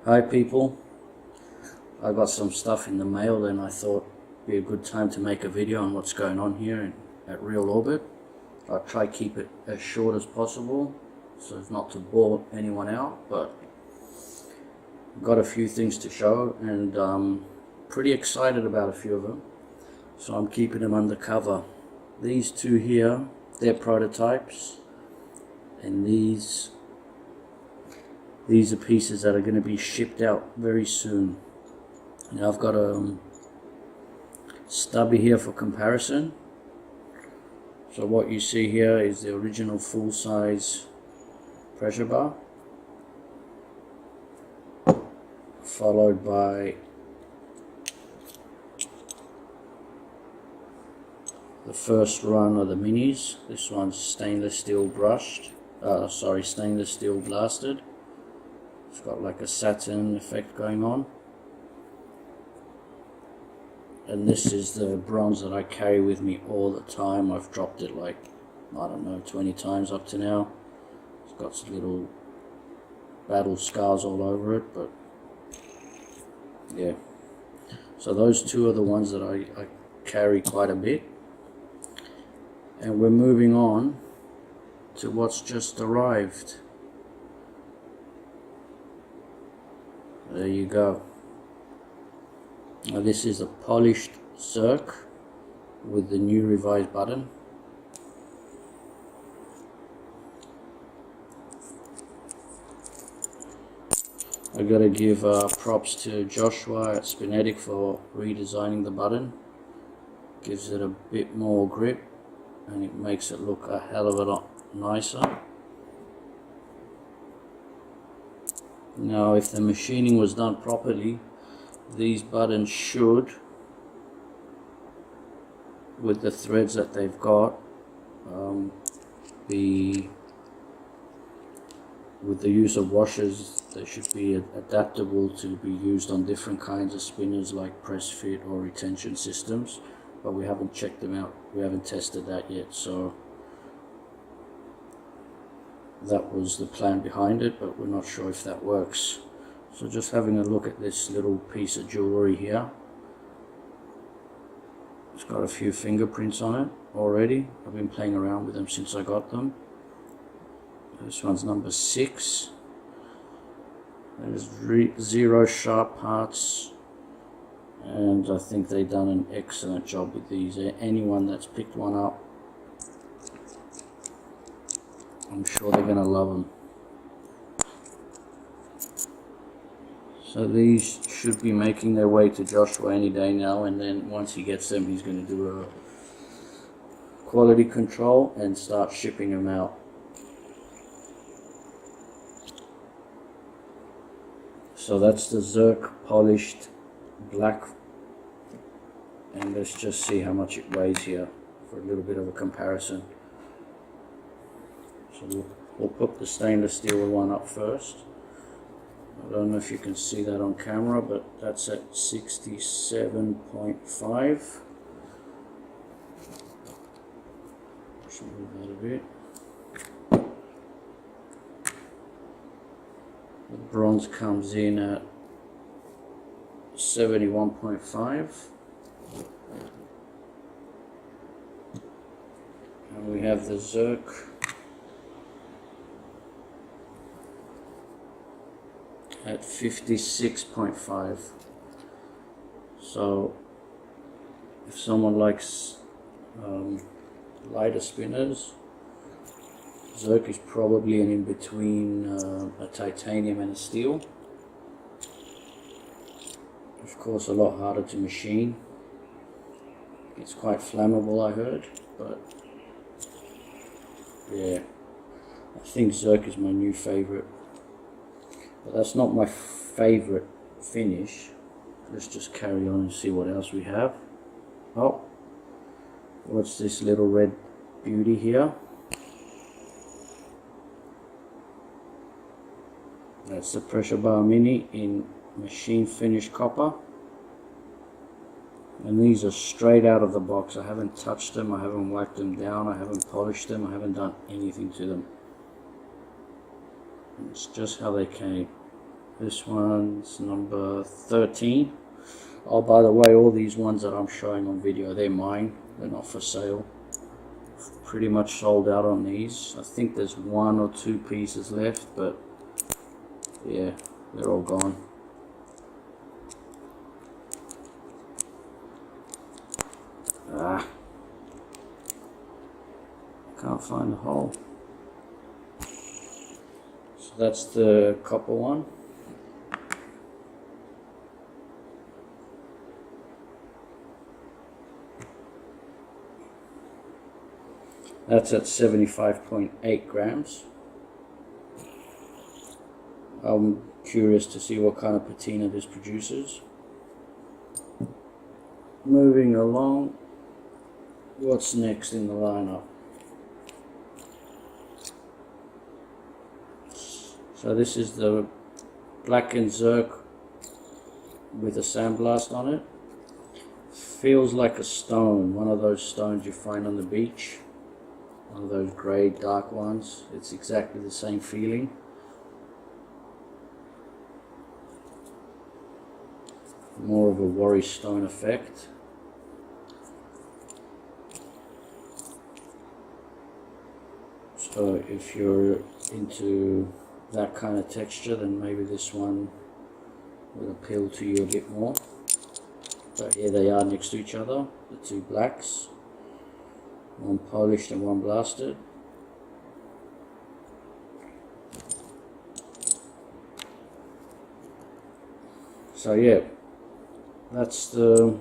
Hi people, I got some stuff in the mail and I thought it'd be a good time to make a video on what's going on here at RealOrbit. I'll try keep it as short as possible so as not to bore anyone out, but I've got a few things to show and I'm pretty excited about a few of them, so I'm keeping them undercover. These two here, they're prototypes, and these are pieces that are going to be shipped out very soon. Now I've got a stubby here for comparison. So what you see here is the original full-size pressure bar, followed by the first run of the minis. This one's stainless steel brushed, stainless steel blasted. It's got like a satin effect going on. And this is the bronze that I carry with me all the time. I've dropped it like, I don't know, 20 times up to now. It's got some little battle scars all over it, but yeah. So those two are the ones that I carry quite a bit. And we're moving on to what's just arrived. There you go. Now this is a polished Zerk with the new revised button. I gotta give props to Joshua at Spinetic for redesigning the button. Gives it a bit more grip and it makes it look a hell of a lot nicer. Now if the machining was done properly, these buttons should, with the threads that they've got, be, with the use of washers, they should be adaptable to be used on different kinds of spinners like press fit or retention systems, but we haven't checked them out, we haven't tested that yet, so that was the plan behind it, but we're not sure if that works. So just having a look at this little piece of jewelry here. It's got a few fingerprints on it already. I've been playing around with them since I got them. This one's number 6. There's 0 sharp parts, and I think they've done an excellent job with these. Anyone that's picked one up, I'm sure they're going to love them. So these should be making their way to Joshua any day now, and then once he gets them, he's going to do a quality control and start shipping them out. So that's the Zerk polished black, and let's just see how much it weighs here for a little bit of a comparison. So we'll put the stainless steel one up first. I don't know if you can see that on camera, but that's at 67.5. Just move that a bit. The bronze comes in at 71.5. And we have the Zerk at 56.5. So if someone likes lighter spinners, Zerk is probably an in-between a titanium and a steel. Of course a lot harder to machine. It's quite flammable, I heard, but yeah, I think Zerk is my new favorite. But that's not my favorite finish. Let's just carry on and see what else we have. Oh, what's this little red beauty here? That's the pressure bar mini in machine finish copper. And these are straight out of the box. I haven't touched them, I haven't whacked them down, I haven't polished them, I haven't done anything to them. It's just how they came. This one's number 13. Oh, by the way, all these ones that I'm showing on video, they're mine. They're not for sale. Pretty much sold out on these. I think there's 1 or 2 pieces left, but yeah, they're all gone. Can't find the hole. So that's the copper one. That's at 75.8 grams. I'm curious to see what kind of patina this produces. Moving along, what's next in the lineup? So this is the blackened Zerk with a sandblast on it. Feels like a stone, one of those stones you find on the beach. One of those grey dark ones. It's exactly the same feeling. More of a worry stone effect. So if you're into that kind of texture, then maybe this one will appeal to you a bit more. But here they are next to each other, the two blacks. One polished and one blasted. So yeah, that's the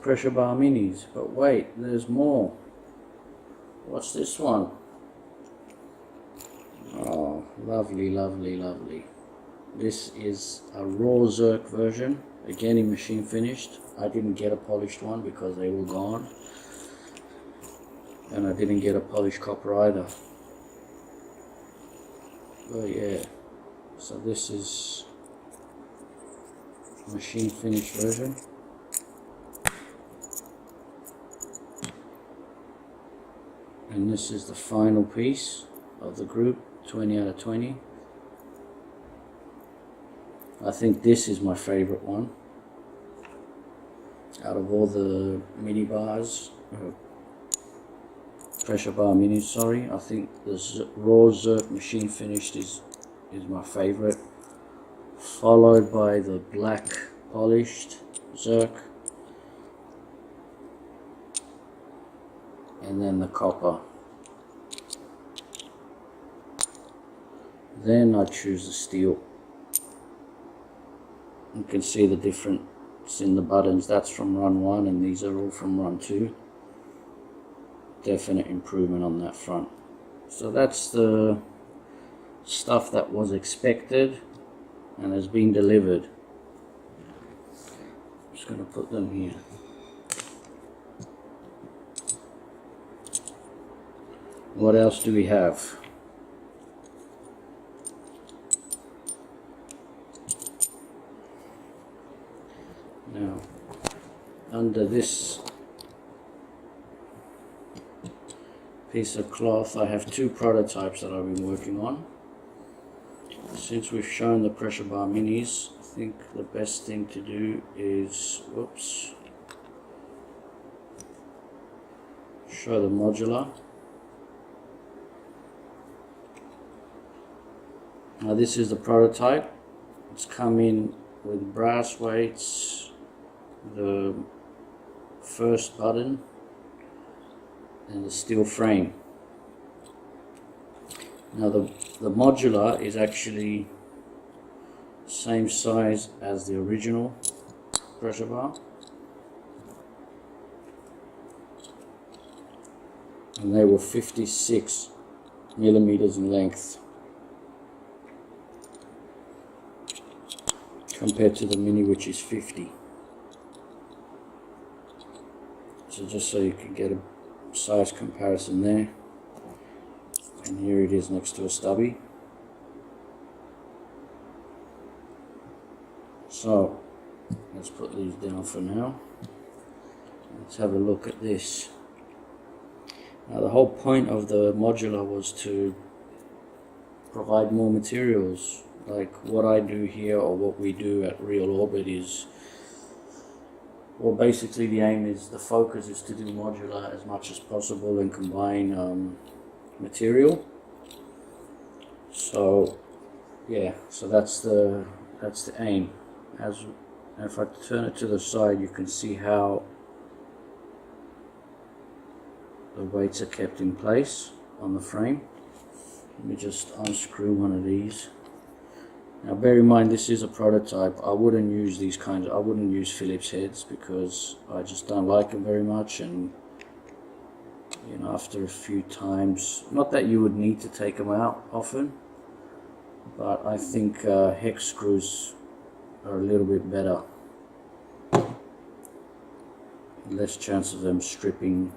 pressure bar minis. But wait, there's more. What's this one? Oh, lovely, lovely, lovely. This is a raw Zerk version, again in machine finished. I didn't get a polished one because they were gone, and I didn't get a polished copper either. But yeah, so this is machine finished version. And this is the final piece of the group, 20 out of 20. I think this is my favorite one out of all the mini bars, pressure bar minis, sorry. I think the raw Zerk machine finished is my favorite, followed by the black polished Zerk, and then the copper. Then I choose the steel. You can see the difference in the buttons. That's from run 1 and these are all from run 2. Definite improvement on that front. So that's the stuff that was expected and has been delivered. I'm just going to put them here. What else do we have? Now, under this piece of cloth, I have 2 prototypes that I've been working on. Since we've shown the pressure bar minis, I think the best thing to do is, show the modular. Now this is the prototype. It's come in with brass weights, the first button, and the steel frame. Now the modular is actually same size as the original pressure bar, and they were 56 millimeters in length compared to the mini, which is 50. So just so you can get a size comparison there. And here it is next to a stubby. So let's put these down for now. Let's have a look at this. Now the whole point of the modular was to provide more materials. Like what I do here, or what we do at RealOrbit, is, well, basically the aim is, the focus is to do modular as much as possible and combine material. So yeah, so that's the aim. As if I turn it to the side, you can see how the weights are kept in place on the frame. Let me just unscrew one of these. Now bear in mind, this is a prototype. I wouldn't use these kinds I wouldn't use Phillips heads, because I just don't like them very much, and you know, after a few times, not that you would need to take them out often, but I think hex screws are a little bit better. Less chance of them stripping.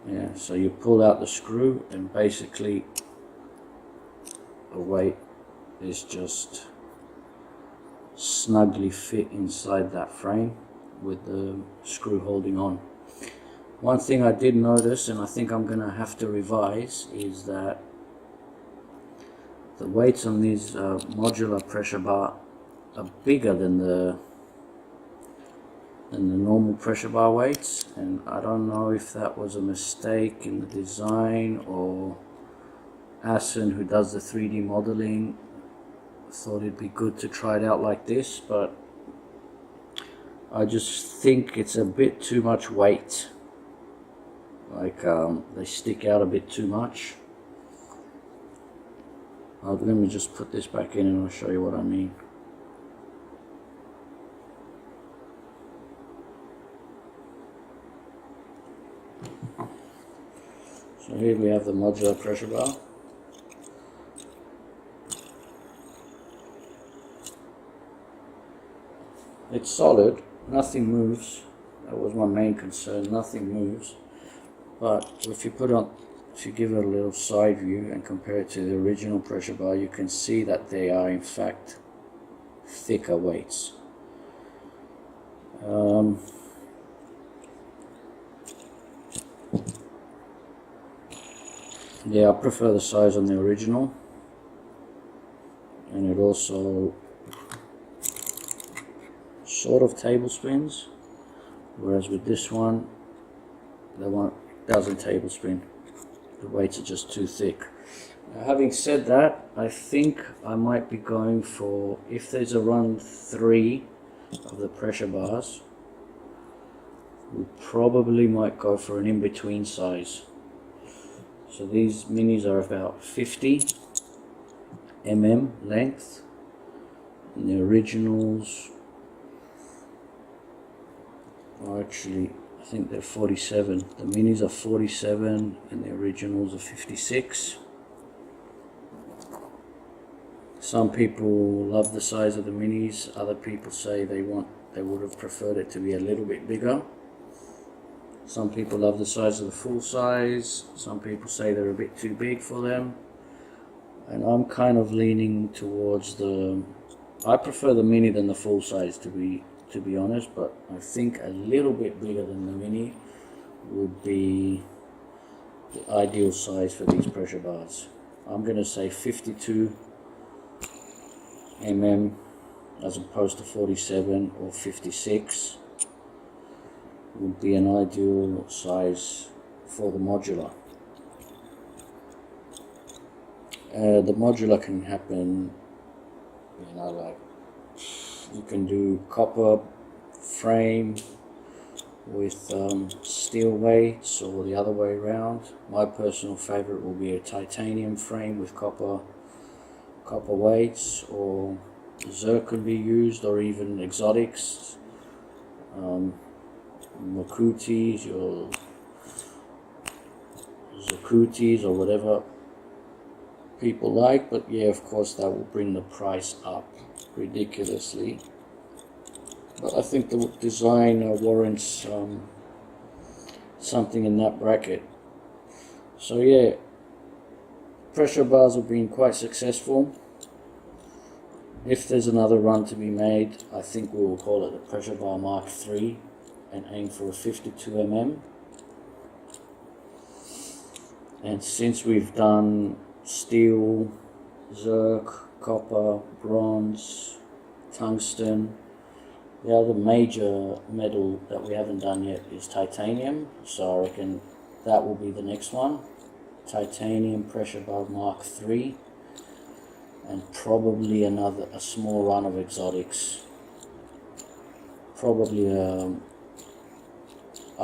Yeah, so you pull out the screw and basically the weight is just snugly fit inside that frame with the screw holding on. One thing I did notice, and I think I'm gonna have to revise, is that the weights on these modular pressure bar are bigger than the normal pressure bar weights, and I don't know if that was a mistake in the design, or Asen, who does the 3D modeling, thought it'd be good to try it out like this, but I just think it's a bit too much weight. Like they stick out a bit too much. Let me just put this back in and I'll show you what I mean. So here we have the modular pressure bar. It's solid, nothing moves. That was my main concern, nothing moves. But if you give it a little side view and compare it to the original pressure bar, you can see that they are in fact thicker weights. Yeah, I prefer the size on the original, and it also sort of tablespins, whereas with this one, the one doesn't tablespin. The weights are just too thick. Now, having said that, I think I might be going for, if there's a run 3 of the pressure bars, we probably might go for an in-between size. So these minis are about 50 mm length, and the originals are actually, I think they're 47. The minis are 47 and the originals are 56. Some people love the size of the minis, other people say they would have preferred it to be a little bit bigger. Some people love the size of the full size, some people say they're a bit too big for them. And I'm kind of leaning towards I prefer the mini than the full size, to be honest, but I think a little bit bigger than the mini would be the ideal size for these pressure bars. I'm going to say 52 mm as opposed to 47 or 56 would be an ideal size for the modular. The modular can happen, you know, like you can do copper frame with steel weights, or the other way around. My personal favorite will be a titanium frame with copper weights, or zircon be used, or even exotics, Makutis or Zakutis, or whatever people like. But yeah, of course that will bring the price up ridiculously, but I think the design warrants something in that bracket. So yeah, pressure bars have been quite successful. If there's another run to be made, I think we will call it the Pressure Bar Mark III and aim for a 52 mm. And since we've done steel, zirc, copper, bronze, tungsten, the other major metal that we haven't done yet is titanium, so I reckon that will be the next one. Titanium pressure bar Mark III, and probably a small run of exotics. Probably I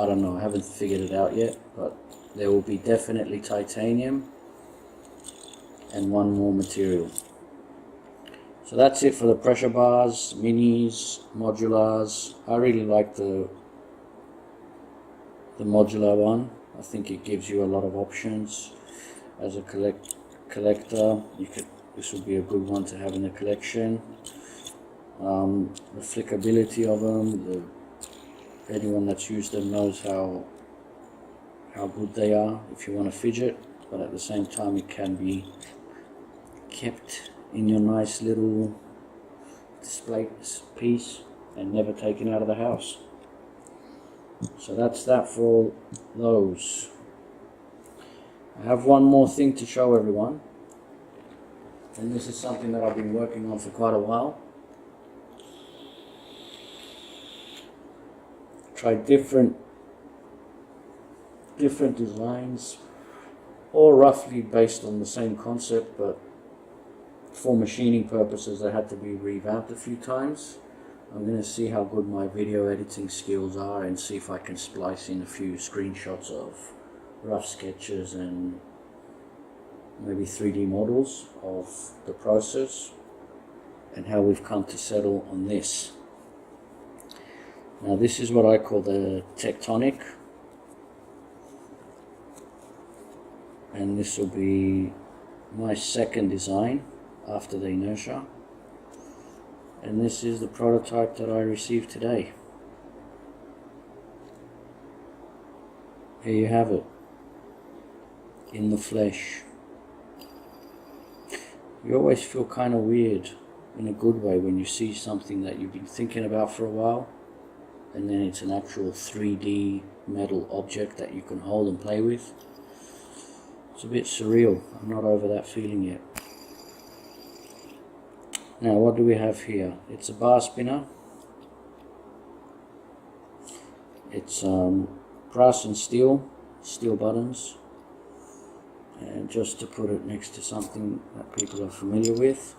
don't know, I haven't figured it out yet, but there will be definitely titanium and one more material. So that's it for the pressure bars, minis, modulars. I really like the modular one. I think it gives you a lot of options as a collector. This would be a good one to have in the collection. The flickability of them, anyone that's used them knows how good they are if you want to fidget, but at the same time it can be kept in your nice little display piece and never taken out of the house. So that's that for all those. I have one more thing to show everyone, and this is something that I've been working on for quite a while. Tried different designs, all roughly based on the same concept, but for machining purposes they had to be revamped a few times. I'm going to see how good my video editing skills are and see if I can splice in a few screenshots of rough sketches and maybe 3D models of the process and how we've come to settle on this. Now this is what I call the tectonic, and this will be my second design after the inertia, and this is the prototype that I received today. Here you have it, in the flesh. You always feel kind of weird in a good way when you see something that you've been thinking about for a while, and then it's an actual 3D metal object that you can hold and play with. It's a bit surreal. I'm not over that feeling yet. Now what do we have here? It's a bar spinner. It's brass and steel buttons. And just to put it next to something that people are familiar with,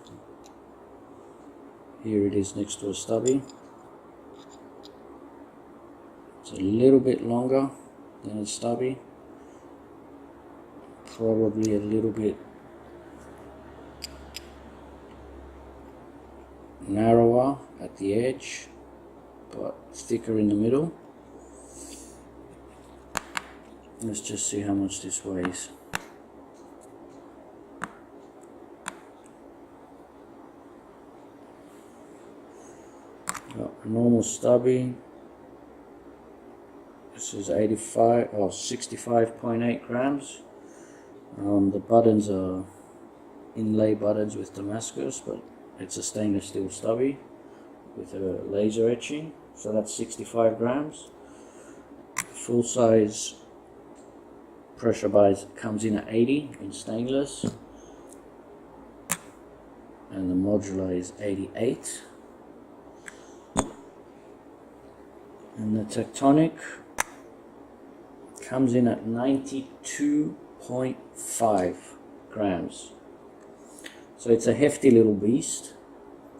here it is next to a stubby. It's a little bit longer than a stubby, probably a little bit narrower at the edge, but thicker in the middle. Let's just see how much this weighs. Got a normal stubby. This is 65.8 grams. The buttons are inlay buttons with Damascus, but it's a stainless steel stubby with a laser etching, so that's 65 grams. Full size pressure bar comes in at 80 in stainless, and the modular is 88. And the tectonic comes in at 92.5 grams. So it's a hefty little beast,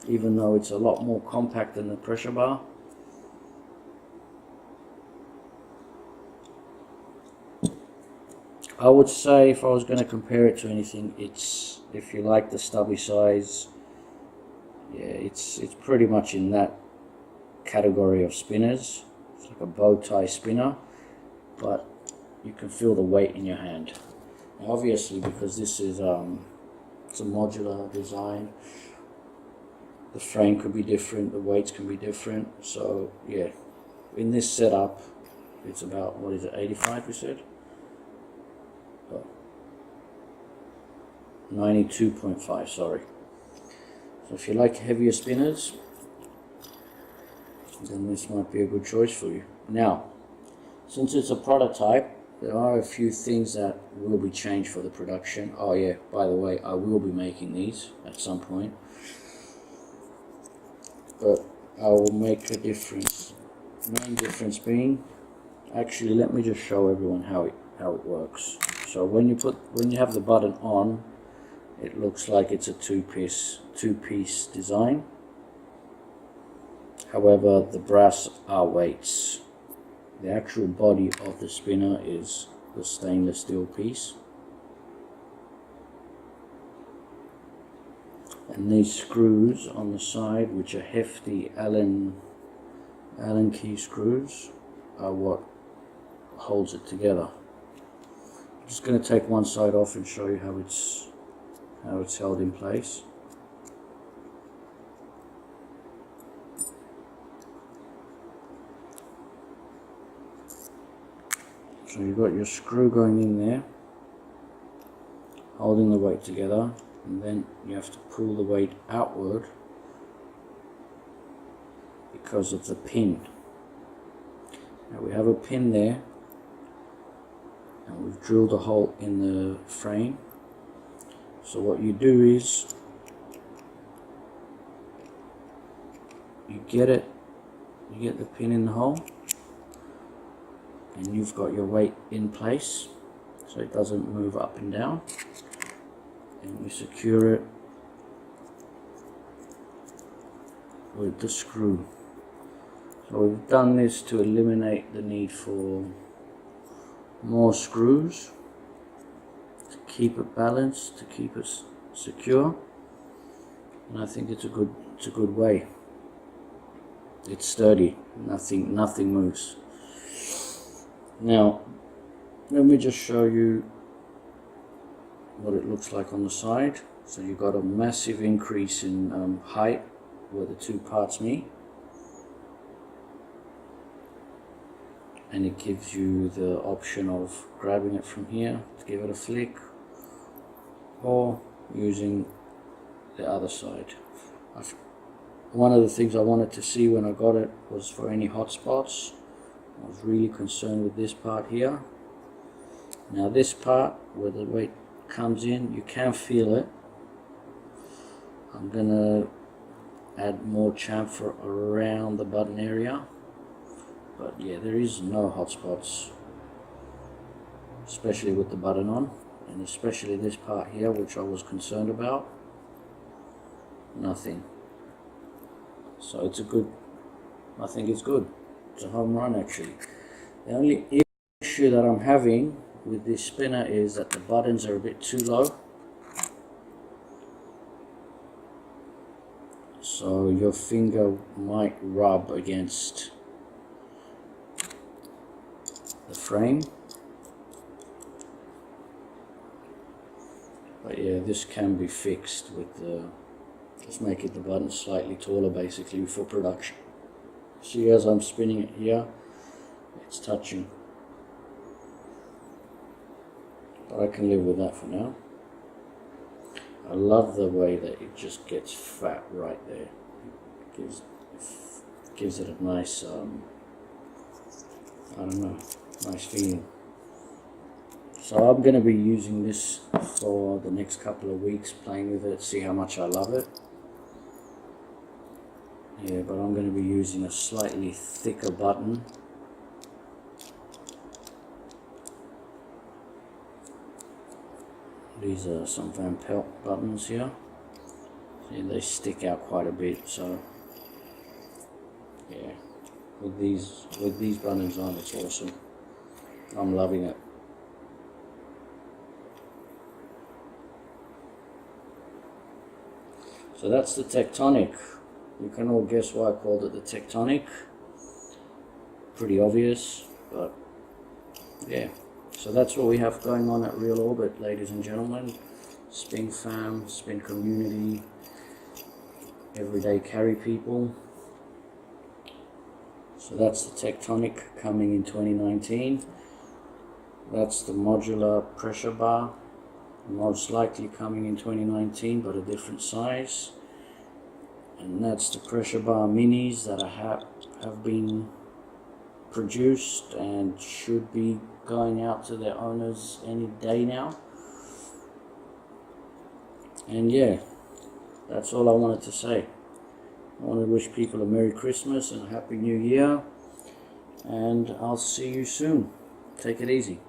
even though it's a lot more compact than the pressure bar. I would say, if I was going to compare it to anything, it's, if you like the stubby size, yeah, it's pretty much in that category of spinners. It's like a bow tie spinner, but you can feel the weight in your hand. Now, obviously, because this is it's a modular design, the frame could be different, the weights can be different. So yeah, in this setup, it's about, what is it, 85 we said? 92.5, sorry. So if you like heavier spinners, then this might be a good choice for you. Now, since it's a prototype, there are a few things that will be changed for the production. Oh yeah, by the way, I will be making these at some point, but I will make a difference. Main difference being, actually, let me just show everyone how it works. So when you have the button on, it looks like it's a two-piece design. However, the brass are weights. The actual body of the spinner is the stainless steel piece. And these screws on the side, which are hefty Allen key screws, are what holds it together. I'm just going to take one side off and show you how it's held in place. So you've got your screw going in there, holding the weight together, and then you have to pull the weight outward because of the pin. Now we have a pin there, and we've drilled a hole in the frame. So what you do is you get the pin in the hole, and you've got your weight in place so it doesn't move up and down, and you secure it with the screw. So we've done this to eliminate the need for more screws, to keep it balanced, to keep it secure, and I think it's a good way. It's sturdy, nothing moves. Now let me just show you what it looks like on the side. So you've got a massive increase in height where the two parts meet, and it gives you the option of grabbing it from here to give it a flick, or using the other side. One of the things I wanted to see when I got it was for any hot spots. I was really concerned with this part here. Now this part where the weight comes in, you can feel it. I'm gonna add more chamfer around the button area, but yeah, there is no hot spots, especially with the button on, and especially this part here, which I was concerned about. Nothing. So it's a good, I think it's good. It's a home run actually. The only issue that I'm having with this spinner is that the buttons are a bit too low. So your finger might rub against the frame. But yeah, this can be fixed with just making the button slightly taller basically for production. See, as I'm spinning it here, it's touching. But I can live with that for now. I love the way that it just gets fat right there. It gives it a nice, I don't know, nice feeling. So I'm going to be using this for the next couple of weeks, playing with it, see how much I love it. Yeah, but I'm going to be using a slightly thicker button. These are some Van Pelt buttons here. See, they stick out quite a bit, so yeah, with these buttons on, it's awesome. I'm loving it. So that's the Tectonic. You can all guess why I called it the Tectonic. Pretty obvious, but yeah. So that's what we have going on at RealOrbit, ladies and gentlemen. Spin fam, spin community, everyday carry people. So that's the Tectonic coming in 2019. That's the modular pressure bar, most likely coming in 2019, but a different size. And that's the pressure bar minis that I have been produced and should be going out to their owners any day now. And yeah, that's all I wanted to say. I want to wish people a Merry Christmas and a Happy New Year, and I'll see you soon. Take it easy.